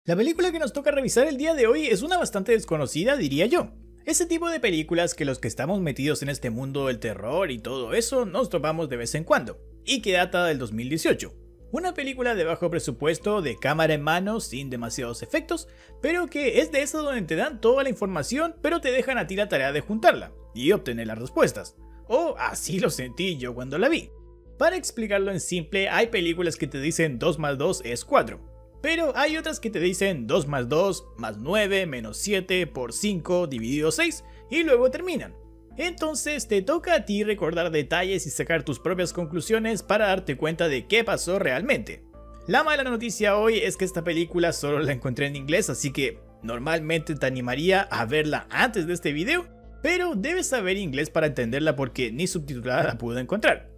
La película que nos toca revisar el día de hoy es una bastante desconocida, diría yo. Ese tipo de películas que los que estamos metidos en este mundo del terror y todo eso nos topamos de vez en cuando, y que data del 2018. Una película de bajo presupuesto, de cámara en mano, sin demasiados efectos, pero que es de esas donde te dan toda la información, pero te dejan a ti la tarea de juntarla y obtener las respuestas. O así lo sentí yo cuando la vi. Para explicarlo en simple, hay películas que te dicen 2 más 2 es 4. Pero hay otras que te dicen 2 más 2 más 9 menos 7 por 5 dividido 6 y luego terminan. Entonces te toca a ti recordar detalles y sacar tus propias conclusiones para darte cuenta de qué pasó realmente. La mala noticia hoy es que esta película solo la encontré en inglés, así que normalmente te animaría a verla antes de este video, pero debes saber inglés para entenderla porque ni subtitulada la pude encontrar.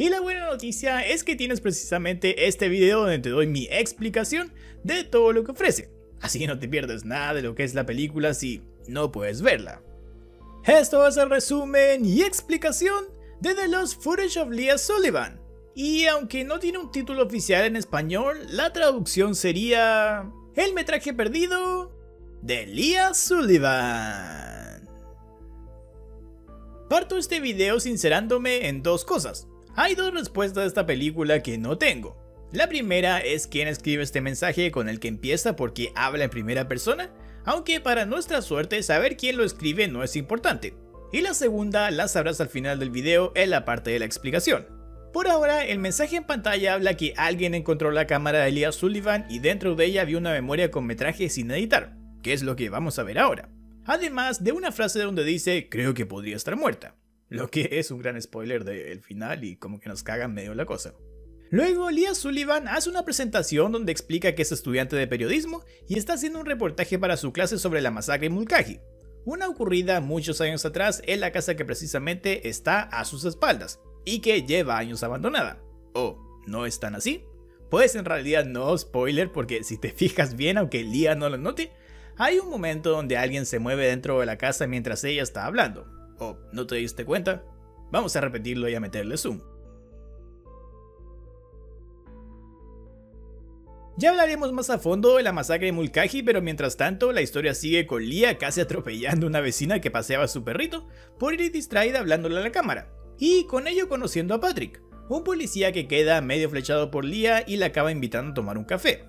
Y la buena noticia es que tienes precisamente este video donde te doy mi explicación de todo lo que ofrece, así que no te pierdes nada de lo que es la película si no puedes verla. Esto es el resumen y explicación de The Lost Footage of Leah Sullivan, y aunque no tiene un título oficial en español, la traducción sería El metraje perdido de Leah Sullivan. Parto este video sincerándome en dos cosas. Hay dos respuestas de esta película que no tengo. La primera es quién escribe este mensaje con el que empieza porque habla en primera persona, aunque para nuestra suerte saber quién lo escribe no es importante. Y la segunda la sabrás al final del video en la parte de la explicación. Por ahora, el mensaje en pantalla habla que alguien encontró la cámara de Leah Sullivan y dentro de ella había una memoria con metraje sin editar, que es lo que vamos a ver ahora. Además de una frase donde dice creo que podría estar muerta. Lo que es un gran spoiler del final y como que nos cagan medio la cosa. Luego Leah Sullivan hace una presentación donde explica que es estudiante de periodismo y está haciendo un reportaje para su clase sobre la masacre en Mulcahy, una ocurrida muchos años atrás en la casa que precisamente está a sus espaldas y que lleva años abandonada. ¿O no es tan así? Pues en realidad no spoiler porque si te fijas bien, aunque Leah no lo note, hay un momento donde alguien se mueve dentro de la casa mientras ella está hablando. ¿O no te diste cuenta? Vamos a repetirlo y a meterle zoom. Ya hablaremos más a fondo de la masacre de Mulcahy, pero mientras tanto la historia sigue con Leah casi atropellando a una vecina que paseaba a su perrito por ir distraída hablándole a la cámara, y con ello conociendo a Patrick, un policía que queda medio flechado por Leah y la acaba invitando a tomar un café.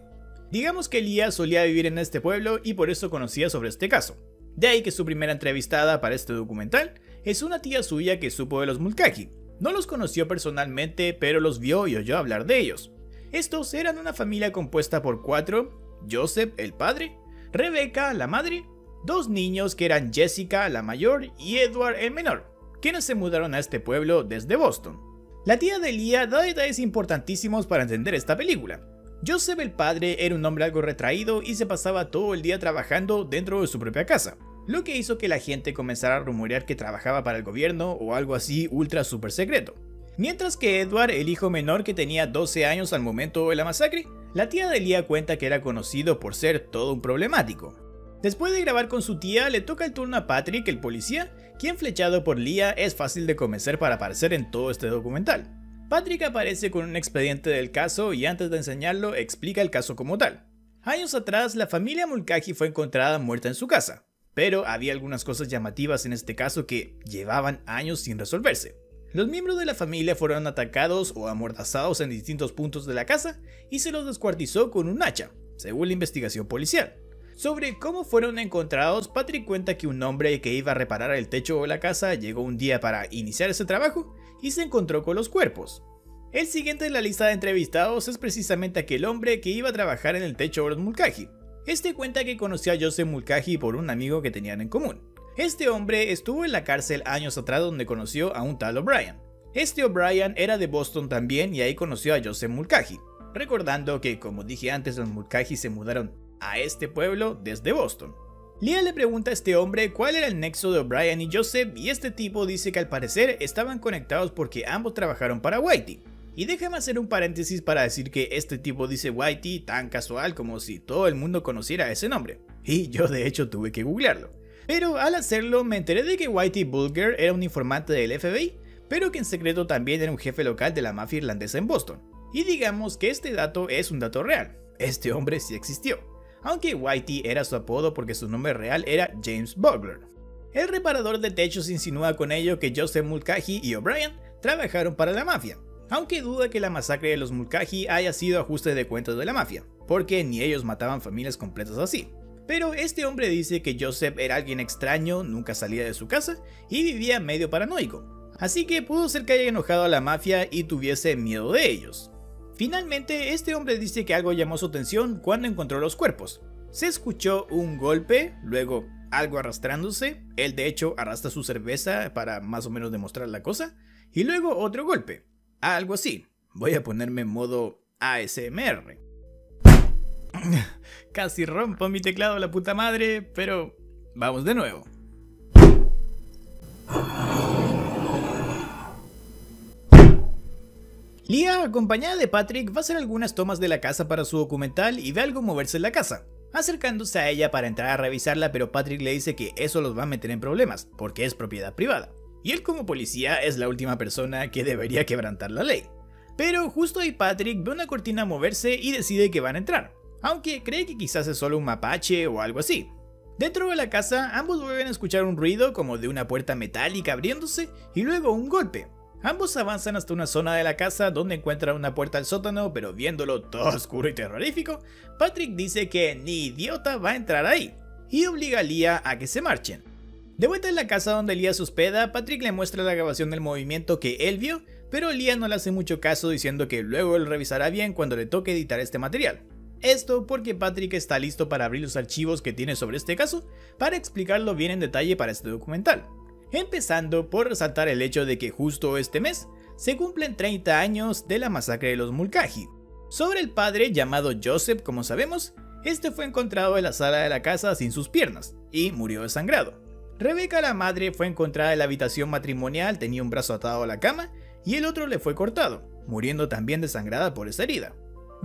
Digamos que Leah solía vivir en este pueblo y por eso conocía sobre este caso. De ahí que su primera entrevistada para este documental es una tía suya que supo de los Mulcahy. No los conoció personalmente, pero los vio y oyó hablar de ellos. Estos eran una familia compuesta por 4, Joseph el padre, Rebecca la madre, 2 niños que eran Jessica la mayor y Edward el menor, quienes se mudaron a este pueblo desde Boston. La tía de Leah da detalles importantísimos para entender esta película. Joseph el padre era un hombre algo retraído y se pasaba todo el día trabajando dentro de su propia casa, lo que hizo que la gente comenzara a rumorear que trabajaba para el gobierno o algo así ultra super secreto. Mientras que Edward, el hijo menor que tenía 12 años al momento de la masacre, la tía de Leah cuenta que era conocido por ser todo un problemático. Después de grabar con su tía, le toca el turno a Patrick, el policía, quien flechado por Leah es fácil de convencer para aparecer en todo este documental. Patrick aparece con un expediente del caso y antes de enseñarlo explica el caso como tal. Años atrás, la familia Mulcahy fue encontrada muerta en su casa, pero había algunas cosas llamativas en este caso que llevaban años sin resolverse. Los miembros de la familia fueron atacados o amordazados en distintos puntos de la casa y se los descuartizó con un hacha, según la investigación policial. Sobre cómo fueron encontrados, Patrick cuenta que un hombre que iba a reparar el techo de la casa llegó un día para iniciar ese trabajo y se encontró con los cuerpos. El siguiente en la lista de entrevistados es precisamente aquel hombre que iba a trabajar en el techo de los Mulcahy. Este cuenta que conoció a Joseph Mulcahy por un amigo que tenían en común. Este hombre estuvo en la cárcel años atrás donde conoció a un tal O'Brien. Este O'Brien era de Boston también y ahí conoció a Joseph Mulcahy, recordando que como dije antes los Mulcahy se mudaron a este pueblo desde Boston. Leah le pregunta a este hombre cuál era el nexo de O'Brien y Joseph y este tipo dice que al parecer estaban conectados porque ambos trabajaron para Whitey. Y déjame hacer un paréntesis para decir que este tipo dice Whitey tan casual como si todo el mundo conociera ese nombre. Y yo de hecho tuve que googlearlo. Pero al hacerlo me enteré de que Whitey Bulger era un informante del FBI, pero que en secreto también era un jefe local de la mafia irlandesa en Boston. Y digamos que este dato es un dato real, este hombre sí existió. aunque Whitey era su apodo porque su nombre real era James Bugler. El reparador de techos insinúa con ello que Joseph Mulcahy y O'Brien trabajaron para la mafia, aunque duda que la masacre de los Mulcahy haya sido ajuste de cuentas de la mafia, porque ni ellos mataban familias completas así. Pero este hombre dice que Joseph era alguien extraño, nunca salía de su casa y vivía medio paranoico, así que pudo ser que haya enojado a la mafia y tuviese miedo de ellos. Finalmente, este hombre dice que algo llamó su atención cuando encontró los cuerpos. Se escuchó un golpe, luego algo arrastrándose, él de hecho arrastra su cerveza para más o menos demostrar la cosa, y luego otro golpe, algo así. Voy a ponerme en modo ASMR. Casi rompo mi teclado, la puta madre, pero vamos de nuevo. Leah, acompañada de Patrick, va a hacer algunas tomas de la casa para su documental y ve algo moverse en la casa, acercándose a ella para entrar a revisarla, pero Patrick le dice que eso los va a meter en problemas, porque es propiedad privada, y él como policía es la última persona que debería quebrantar la ley. Pero justo ahí Patrick ve una cortina moverse y decide que van a entrar, aunque cree que quizás es solo un mapache o algo así. Dentro de la casa, ambos vuelven a escuchar un ruido como de una puerta metálica abriéndose y luego un golpe. Ambos avanzan hasta una zona de la casa donde encuentran una puerta al sótano, pero viéndolo todo oscuro y terrorífico, Patrick dice que ni idiota va a entrar ahí, y obliga a Leah a que se marchen. De vuelta en la casa donde Leah se hospeda, Patrick le muestra la grabación del movimiento que él vio, pero Leah no le hace mucho caso diciendo que luego él revisará bien cuando le toque editar este material. Esto porque Patrick está listo para abrir los archivos que tiene sobre este caso para explicarlo bien en detalle para este documental. Empezando por resaltar el hecho de que justo este mes se cumplen 30 años de la masacre de los Mulcahy. Sobre el padre llamado Joseph, como sabemos, este fue encontrado en la sala de la casa sin sus piernas y murió desangrado. Rebecca, la madre, fue encontrada en la habitación matrimonial, tenía un brazo atado a la cama y el otro le fue cortado, muriendo también desangrada por esa herida.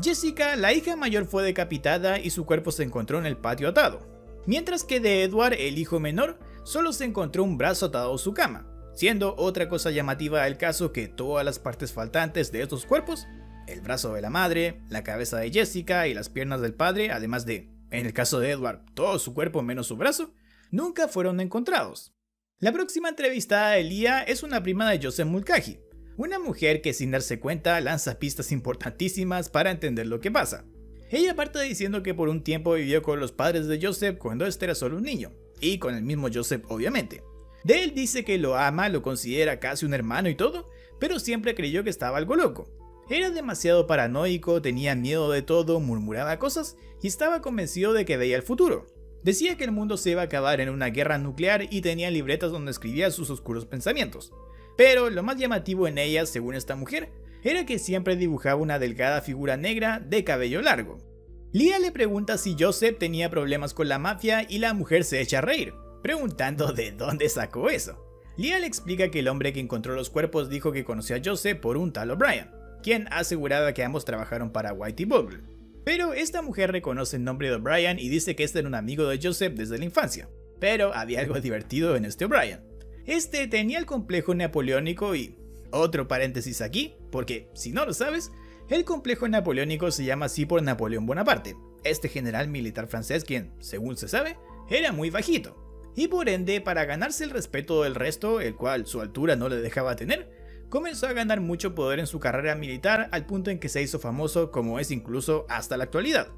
Jessica, la hija mayor, fue decapitada y su cuerpo se encontró en el patio atado, mientras que de Edward, el hijo menor, solo se encontró un brazo atado a su cama, siendo otra cosa llamativa del caso que todas las partes faltantes de estos cuerpos, el brazo de la madre, la cabeza de Jessica y las piernas del padre, además de, en el caso de Edward, todo su cuerpo menos su brazo, nunca fueron encontrados. La próxima entrevistada de Leah es una prima de Joseph Mulcahy, una mujer que sin darse cuenta lanza pistas importantísimas para entender lo que pasa. Ella parte diciendo que por un tiempo vivió con los padres de Joseph cuando este era solo un niño, y con el mismo Joseph obviamente. De él dice que lo ama, lo considera casi un hermano y todo, pero siempre creyó que estaba algo loco. Era demasiado paranoico, tenía miedo de todo, murmuraba cosas y estaba convencido de que veía el futuro. Decía que el mundo se iba a acabar en una guerra nuclear y tenía libretas donde escribía sus oscuros pensamientos. Pero lo más llamativo en ella, según esta mujer, era que siempre dibujaba una delgada figura negra de cabello largo. Leah le pregunta si Joseph tenía problemas con la mafia y la mujer se echa a reír, preguntando de dónde sacó eso. Leah le explica que el hombre que encontró los cuerpos dijo que conoció a Joseph por un tal O'Brien, quien aseguraba que ambos trabajaron para Whitey Bugler. Pero esta mujer reconoce el nombre de O'Brien y dice que este era un amigo de Joseph desde la infancia. Pero había algo divertido en este O'Brien. Este tenía el complejo napoleónico y... otro paréntesis aquí, porque si no lo sabes, el complejo napoleónico se llama así por Napoleón Bonaparte, este general militar francés quien, según se sabe, era muy bajito. Y por ende, para ganarse el respeto del resto, el cual su altura no le dejaba tener, comenzó a ganar mucho poder en su carrera militar al punto en que se hizo famoso como es incluso hasta la actualidad.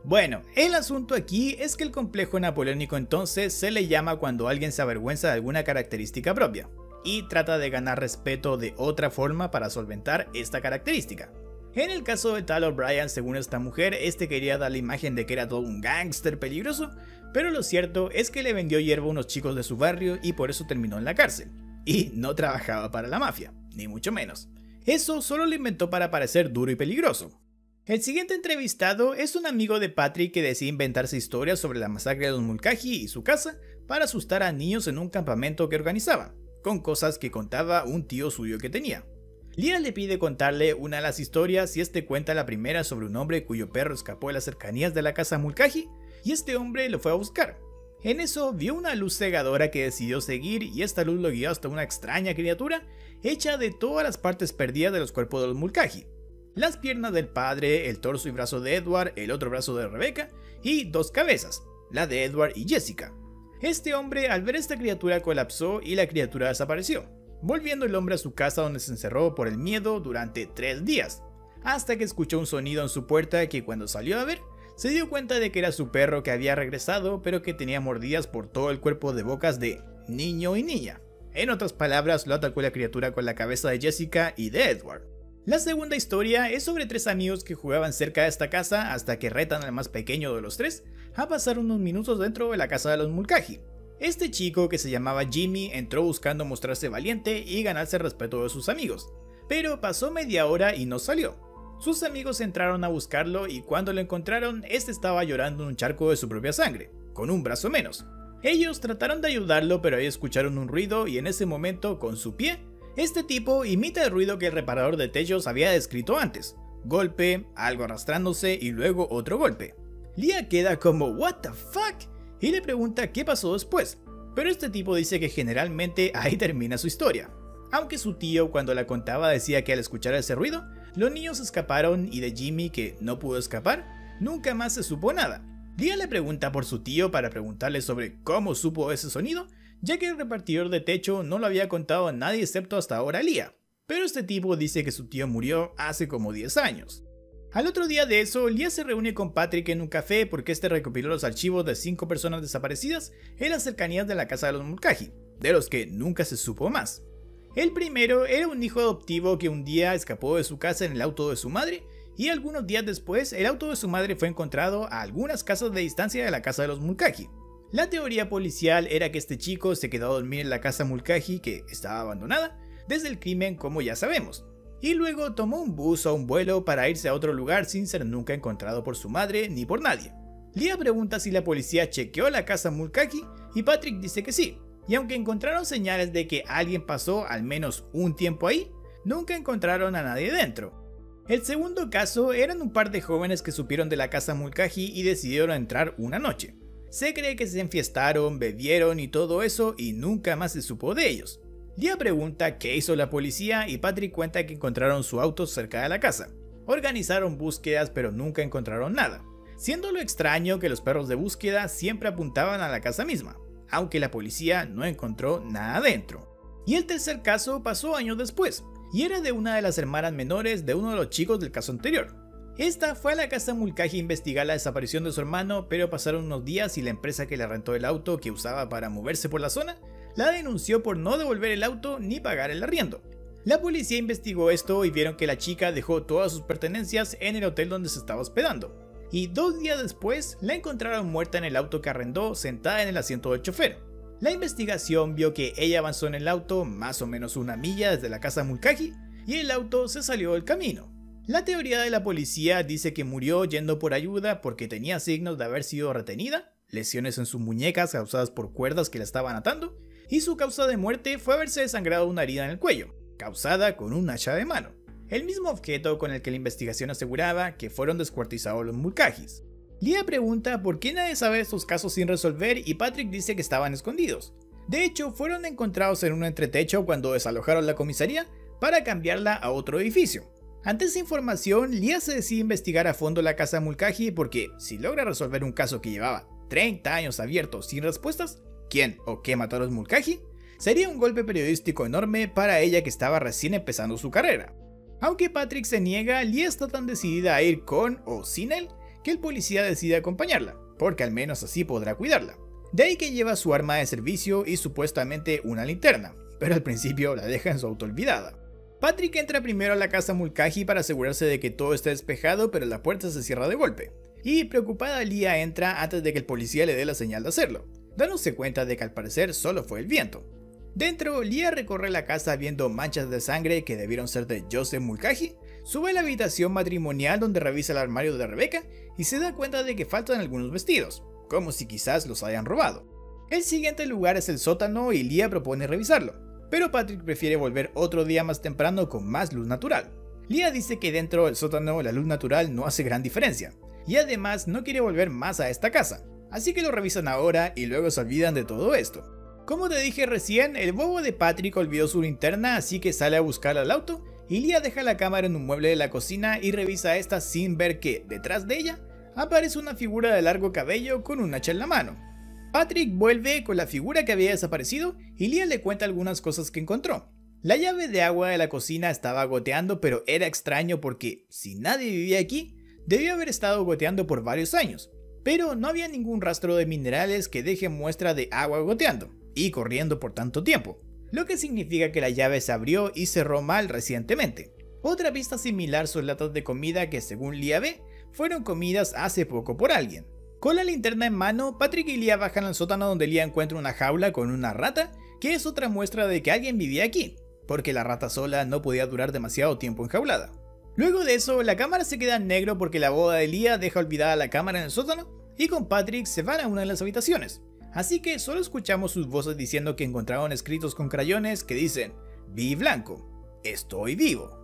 Bueno, el asunto aquí es que el complejo napoleónico entonces se le llama cuando alguien se avergüenza de alguna característica propia y trata de ganar respeto de otra forma para solventar esta característica. En el caso de tal O'Brien, según esta mujer, este quería dar la imagen de que era todo un gángster peligroso, pero lo cierto es que le vendió hierba a unos chicos de su barrio y por eso terminó en la cárcel. Y no trabajaba para la mafia, ni mucho menos. Eso solo lo inventó para parecer duro y peligroso. El siguiente entrevistado es un amigo de Patrick que decide inventarse historias sobre la masacre de los Mulcahy y su casa para asustar a niños en un campamento que organizaba, con cosas que contaba un tío suyo que tenía. Leah le pide contarle una de las historias y este cuenta la primera sobre un hombre cuyo perro escapó de las cercanías de la casa Mulcahy y este hombre lo fue a buscar. En eso vio una luz cegadora que decidió seguir y esta luz lo guió hasta una extraña criatura hecha de todas las partes perdidas de los cuerpos de los Mulcahy. las piernas del padre, el torso y brazo de Edward, el otro brazo de Rebecca y 2 cabezas, la de Edward y Jessica. Este hombre al ver esta criatura colapsó y la criatura desapareció, volviendo el hombre a su casa donde se encerró por el miedo durante 3 días, hasta que escuchó un sonido en su puerta que cuando salió a ver, se dio cuenta de que era su perro que había regresado pero que tenía mordidas por todo el cuerpo de bocas de niño y niña. En otras palabras, lo atacó la criatura con la cabeza de Jessica y de Edward. La segunda historia es sobre 3 amigos que jugaban cerca de esta casa hasta que retan al más pequeño de los 3 a pasar unos minutos dentro de la casa de los Mulcahy. Este chico, que se llamaba Jimmy, entró buscando mostrarse valiente y ganarse el respeto de sus amigos, pero pasó media hora y no salió. Sus amigos entraron a buscarlo y cuando lo encontraron, este estaba llorando en un charco de su propia sangre, con un brazo menos. Ellos trataron de ayudarlo, pero ahí escucharon un ruido y en ese momento, con su pie, este tipo imita el ruido que el reparador de techos había descrito antes. Golpe, algo arrastrándose y luego otro golpe. Leah queda como "what the fuck" y le pregunta qué pasó después, pero este tipo dice que generalmente ahí termina su historia. Aunque su tío cuando la contaba decía que al escuchar ese ruido, los niños escaparon y de Jimmy, que no pudo escapar, nunca más se supo nada. Leah le pregunta por su tío para preguntarle sobre cómo supo ese sonido, ya que el repartidor de techo no lo había contado a nadie excepto hasta ahora Leah, pero este tipo dice que su tío murió hace como 10 años. Al otro día de eso, Leah se reúne con Patrick en un café porque este recopiló los archivos de 5 personas desaparecidas en las cercanías de la casa de los Mulcahy, de los que nunca se supo más. El primero era un hijo adoptivo que un día escapó de su casa en el auto de su madre y algunos días después el auto de su madre fue encontrado a algunas casas de distancia de la casa de los Mulcahy. La teoría policial era que este chico se quedó a dormir en la casa Mulcahy, que estaba abandonada desde el crimen como ya sabemos, y luego tomó un bus o un vuelo para irse a otro lugar sin ser nunca encontrado por su madre ni por nadie. Leah pregunta si la policía chequeó la casa Mulcahy y Patrick dice que sí. Y aunque encontraron señales de que alguien pasó al menos un tiempo ahí, nunca encontraron a nadie dentro. El segundo caso eran un par de jóvenes que supieron de la casa Mulcahy y decidieron entrar una noche. Se cree que se enfiestaron, bebieron y todo eso y nunca más se supo de ellos. Leah pregunta qué hizo la policía y Patrick cuenta que encontraron su auto cerca de la casa. Organizaron búsquedas pero nunca encontraron nada, siendo lo extraño que los perros de búsqueda siempre apuntaban a la casa misma, aunque la policía no encontró nada dentro. Y el tercer caso pasó años después, y era de una de las hermanas menores de uno de los chicos del caso anterior. Esta fue a la casa Mulcahy a investigar la desaparición de su hermano, pero pasaron unos días y la empresa que le rentó el auto que usaba para moverse por la zona, la denunció por no devolver el auto ni pagar el arriendo. La policía investigó esto y vieron que la chica dejó todas sus pertenencias en el hotel donde se estaba hospedando. Y 2 días después la encontraron muerta en el auto que arrendó, sentada en el asiento del chofer. La investigación vio que ella avanzó en el auto más o menos 1 milla desde la casa Mulcahy y el auto se salió del camino. La teoría de la policía dice que murió yendo por ayuda porque tenía signos de haber sido retenida, lesiones en sus muñecas causadas por cuerdas que la estaban atando, y su causa de muerte fue haberse desangrado una herida en el cuello, causada con un hacha de mano. El mismo objeto con el que la investigación aseguraba que fueron descuartizados los Mulcahys. Leah pregunta por qué nadie sabe de estos casos sin resolver y Patrick dice que estaban escondidos. De hecho, fueron encontrados en un entretecho cuando desalojaron la comisaría para cambiarla a otro edificio. Ante esa información, Leah se decide investigar a fondo la casa Mulcahy porque si logra resolver un caso que llevaba 30 años abierto sin respuestas, ¿quién o qué mató a los Mulcahy? Sería un golpe periodístico enorme para ella que estaba recién empezando su carrera. Aunque Patrick se niega, Leah está tan decidida a ir con o sin él que el policía decide acompañarla, porque al menos así podrá cuidarla. De ahí que lleva su arma de servicio y supuestamente una linterna, pero al principio la deja en su auto olvidada. Patrick entra primero a la casa Mulcahy para asegurarse de que todo está despejado, pero la puerta se cierra de golpe. Y preocupada, Leah entra antes de que el policía le dé la señal de hacerlo, dándose cuenta de que al parecer solo fue el viento. Dentro, Leah recorre la casa viendo manchas de sangre que debieron ser de Joseph Mulcahy, sube a la habitación matrimonial donde revisa el armario de Rebecca y se da cuenta de que faltan algunos vestidos, como si quizás los hayan robado. El siguiente lugar es el sótano y Leah propone revisarlo, pero Patrick prefiere volver otro día más temprano con más luz natural. Leah dice que dentro del sótano la luz natural no hace gran diferencia, y además no quiere volver más a esta casa, así que lo revisan ahora y luego se olvidan de todo esto. Como te dije recién, el bobo de Patrick olvidó su linterna, así que sale a buscar al auto y Leah deja la cámara en un mueble de la cocina y revisa esta sin ver que, detrás de ella, aparece una figura de largo cabello con un hacha en la mano. Patrick vuelve con la figura que había desaparecido y Leah le cuenta algunas cosas que encontró. La llave de agua de la cocina estaba goteando, pero era extraño porque, si nadie vivía aquí, debió haber estado goteando por varios años. Pero no había ningún rastro de minerales que deje muestra de agua goteando y corriendo por tanto tiempo, lo que significa que la llave se abrió y cerró mal recientemente. Otra pista similar son latas de comida que, según Leah ve, fueron comidas hace poco por alguien. Con la linterna en mano, Patrick y Leah bajan al sótano donde Leah encuentra una jaula con una rata, que es otra muestra de que alguien vivía aquí, porque la rata sola no podía durar demasiado tiempo enjaulada. Luego de eso, la cámara se queda en negro porque la boda de Leah deja olvidada la cámara en el sótano y con Patrick se van a una de las habitaciones. Así que solo escuchamos sus voces diciendo que encontraron escritos con crayones que dicen: vi blanco, estoy vivo.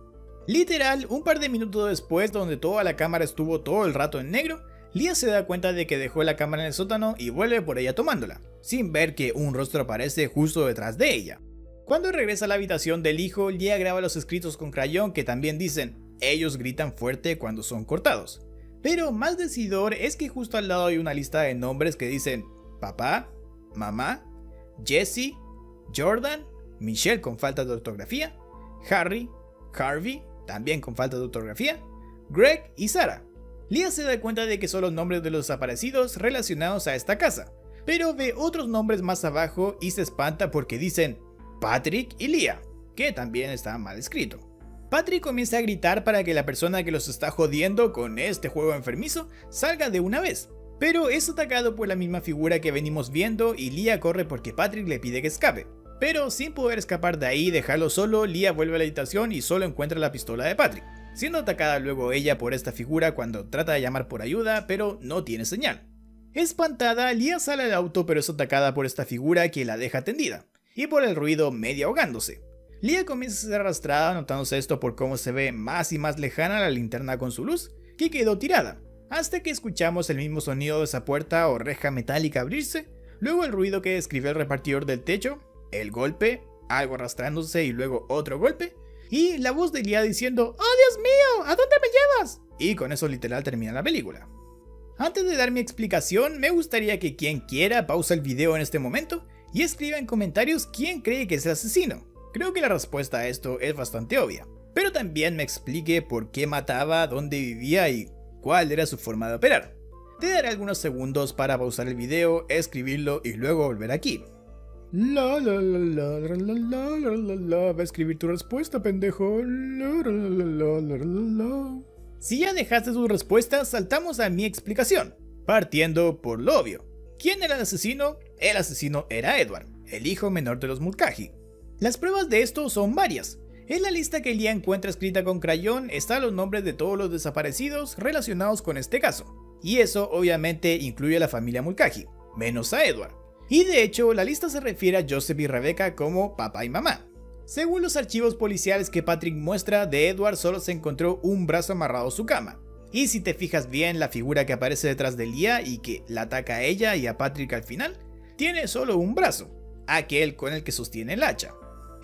Literal, un par de minutos después, donde toda la cámara estuvo todo el rato en negro, Leah se da cuenta de que dejó la cámara en el sótano y vuelve por ella tomándola, sin ver que un rostro aparece justo detrás de ella. Cuando regresa a la habitación del hijo, Leah graba los escritos con crayón que también dicen: ellos gritan fuerte cuando son cortados. Pero más decidor es que justo al lado hay una lista de nombres que dicen papá, mamá, Jesse, Jordan, Michelle con falta de ortografía, Harry, Harvey, también con falta de ortografía, Greg y Sarah. Leah se da cuenta de que son los nombres de los desaparecidos relacionados a esta casa, pero ve otros nombres más abajo y se espanta porque dicen Patrick y Leah, que también está mal escrito. Patrick comienza a gritar para que la persona que los está jodiendo con este juego enfermizo salga de una vez, pero es atacado por la misma figura que venimos viendo y Leah corre porque Patrick le pide que escape. Pero sin poder escapar de ahí y dejarlo solo, Leah vuelve a la habitación y solo encuentra la pistola de Patrick, siendo atacada luego ella por esta figura cuando trata de llamar por ayuda pero no tiene señal. Espantada, Leah sale del auto pero es atacada por esta figura que la deja tendida, y por el ruido medio ahogándose. Leah comienza a ser arrastrada, notándose esto por cómo se ve más y más lejana la linterna con su luz, que quedó tirada, hasta que escuchamos el mismo sonido de esa puerta o reja metálica abrirse, luego el ruido que describió el repartidor del techo, el golpe, algo arrastrándose y luego otro golpe, y la voz de Leah diciendo ¡oh Dios mío! ¿A dónde me llevas? Y con eso literal termina la película. Antes de dar mi explicación, me gustaría que quien quiera pausa el video en este momento y escriba en comentarios quién cree que es el asesino. Creo que la respuesta a esto es bastante obvia, pero también me explique por qué mataba, dónde vivía y cuál era su forma de operar. Te daré algunos segundos para pausar el video, escribirlo y luego volver aquí. Va a escribir tu respuesta, pendejo. Si ya dejaste tus respuestas, saltamos a mi explicación, partiendo por lo obvio. ¿Quién era el asesino? El asesino era Edward, el hijo menor de los Mulcahy. Las pruebas de esto son varias. En la lista que Leah encuentra escrita con crayón están los nombres de todos los desaparecidos relacionados con este caso, y eso obviamente incluye a la familia Mulcahy, menos a Edward. Y de hecho, la lista se refiere a Joseph y Rebecca como papá y mamá. Según los archivos policiales que Patrick muestra, de Edward solo se encontró un brazo amarrado a su cama. Y si te fijas bien, la figura que aparece detrás de Leah y que la ataca a ella y a Patrick al final, tiene solo un brazo, aquel con el que sostiene el hacha.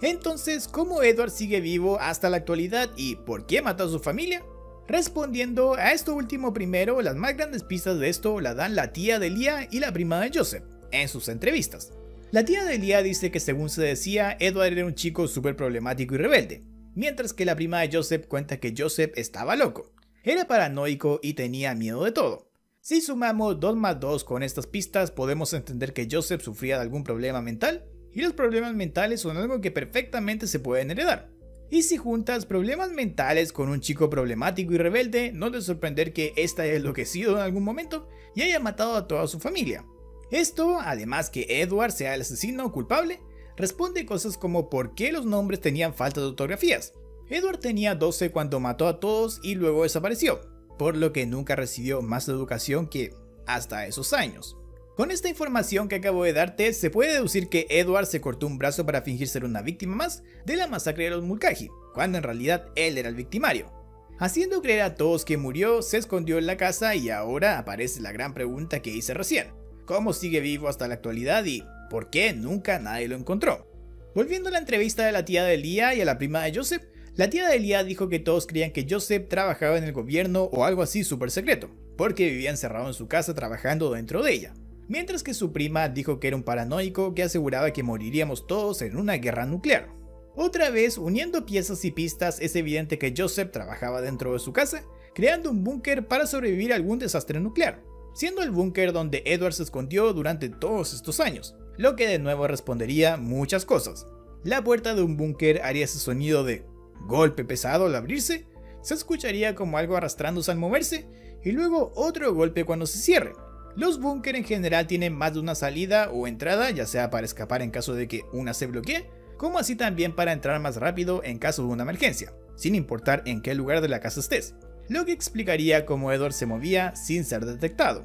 Entonces, ¿cómo Edward sigue vivo hasta la actualidad y por qué mató a su familia? Respondiendo a esto último primero, las más grandes pistas de esto la dan la tía de Leah y la prima de Joseph en sus entrevistas. La tía de Leah dice que según se decía, Edward era un chico súper problemático y rebelde, mientras que la prima de Joseph cuenta que Joseph estaba loco, era paranoico y tenía miedo de todo. Si sumamos 2 más 2 con estas pistas, podemos entender que Joseph sufría de algún problema mental, y los problemas mentales son algo que perfectamente se pueden heredar. Y si juntas problemas mentales con un chico problemático y rebelde, no es de sorprender que éste haya enloquecido en algún momento y haya matado a toda su familia. Esto, además que Edward sea el asesino culpable, responde cosas como por qué los nombres tenían falta de ortografías. Edward tenía 12 cuando mató a todos y luego desapareció, por lo que nunca recibió más educación que hasta esos años. Con esta información que acabo de darte, se puede deducir que Edward se cortó un brazo para fingir ser una víctima más de la masacre de los Mulcahy, cuando en realidad él era el victimario. Haciendo creer a todos que murió, se escondió en la casa y ahora aparece la gran pregunta que hice recién. ¿Cómo sigue vivo hasta la actualidad y por qué nunca nadie lo encontró? Volviendo a la entrevista de la tía de Leah y a la prima de Joseph, La tía de Lia dijo que todos creían que Joseph trabajaba en el gobierno o algo así súper secreto, porque vivía encerrado en su casa trabajando dentro de ella. Mientras que su prima dijo que era un paranoico que aseguraba que moriríamos todos en una guerra nuclear. Otra vez, uniendo piezas y pistas, es evidente que Joseph trabajaba dentro de su casa, creando un búnker para sobrevivir a algún desastre nuclear, siendo el búnker donde Edward se escondió durante todos estos años, lo que de nuevo respondería muchas cosas. La puerta de un búnker haría ese sonido de golpe pesado al abrirse, se escucharía como algo arrastrándose al moverse, y luego otro golpe cuando se cierre. Los búnker en general tienen más de una salida o entrada, ya sea para escapar en caso de que una se bloquee, como así también para entrar más rápido en caso de una emergencia, sin importar en qué lugar de la casa estés, lo que explicaría cómo Edward se movía sin ser detectado.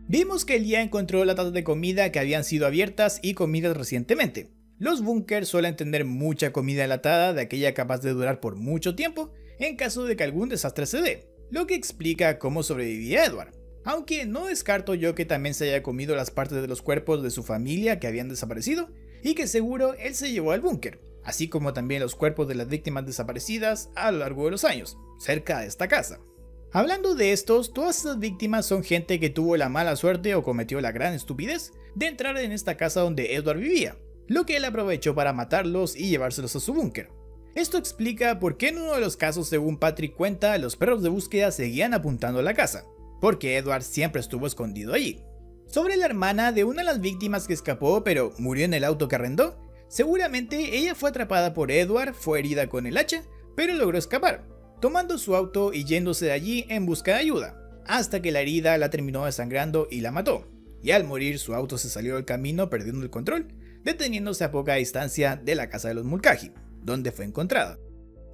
Vimos que Lia encontró latas de comida que habían sido abiertas y comidas recientemente. Los búnkers suelen tener mucha comida enlatada de aquella capaz de durar por mucho tiempo en caso de que algún desastre se dé, lo que explica cómo sobrevivía Edward. Aunque no descarto yo que también se haya comido las partes de los cuerpos de su familia que habían desaparecido y que seguro él se llevó al búnker, así como también los cuerpos de las víctimas desaparecidas a lo largo de los años, cerca de esta casa. Hablando de estos, todas estas víctimas son gente que tuvo la mala suerte o cometió la gran estupidez de entrar en esta casa donde Edward vivía, lo que él aprovechó para matarlos y llevárselos a su búnker. Esto explica por qué en uno de los casos, según Patrick cuenta, los perros de búsqueda seguían apuntando a la casa, porque Edward siempre estuvo escondido allí. Sobre la hermana de una de las víctimas que escapó pero murió en el auto que arrendó, seguramente ella fue atrapada por Edward, fue herida con el hacha, pero logró escapar, tomando su auto y yéndose de allí en busca de ayuda, hasta que la herida la terminó desangrando y la mató, y al morir su auto se salió del camino perdiendo el control, deteniéndose a poca distancia de la casa de los Mulcahy, donde fue encontrada.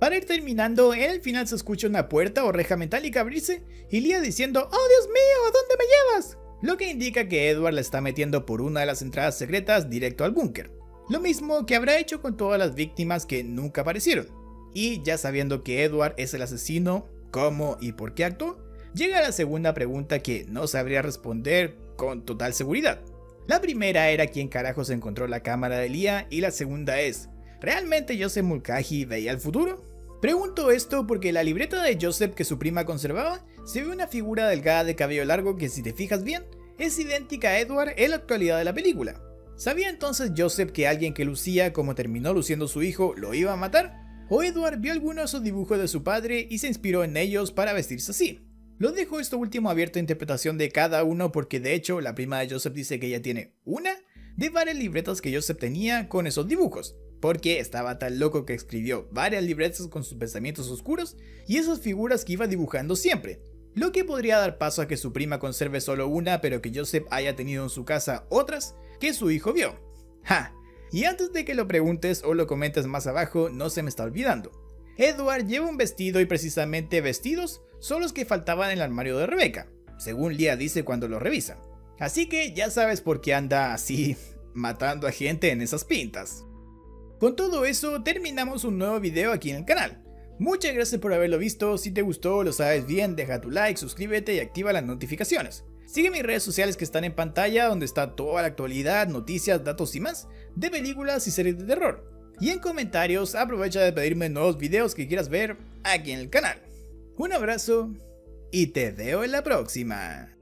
Para ir terminando, en el final se escucha una puerta o reja metálica abrirse y Lia diciendo "¡Oh Dios mío! ¿A dónde me llevas?", lo que indica que Edward la está metiendo por una de las entradas secretas directo al búnker, lo mismo que habrá hecho con todas las víctimas que nunca aparecieron. Y ya sabiendo que Edward es el asesino, cómo y por qué actuó, llega la segunda pregunta que no sabría responder con total seguridad. La primera era quién carajos encontró la cámara de Lia y la segunda es, ¿realmente Joseph Mulcahy veía el futuro? Pregunto esto porque la libreta de Joseph que su prima conservaba se ve una figura delgada de cabello largo que, si te fijas bien, es idéntica a Edward en la actualidad de la película. ¿Sabía entonces Joseph que alguien que lucía como terminó luciendo su hijo lo iba a matar? ¿O Edward vio alguno de esos dibujos de su padre y se inspiró en ellos para vestirse así? Lo dejo esto último abierto a interpretación de cada uno porque de hecho la prima de Joseph dice que ella tiene una de varias libretas que Joseph tenía con esos dibujos, porque estaba tan loco que escribió varias libretas con sus pensamientos oscuros y esas figuras que iba dibujando siempre, lo que podría dar paso a que su prima conserve solo una, pero que Joseph haya tenido en su casa otras que su hijo vio. ¡Ja! Y antes de que lo preguntes o lo comentes más abajo, no se me está olvidando. Edward lleva un vestido y precisamente vestidos son los que faltaban en el armario de Rebecca, según Lia dice cuando lo revisa. Así que ya sabes por qué anda así matando a gente en esas pintas. Con todo eso terminamos un nuevo video aquí en el canal. Muchas gracias por haberlo visto, si te gustó lo sabes bien, deja tu like, suscríbete y activa las notificaciones. Sigue mis redes sociales que están en pantalla donde está toda la actualidad, noticias, datos y más de películas y series de terror. Y en comentarios aprovecha de pedirme nuevos videos que quieras ver aquí en el canal. Un abrazo y te veo en la próxima.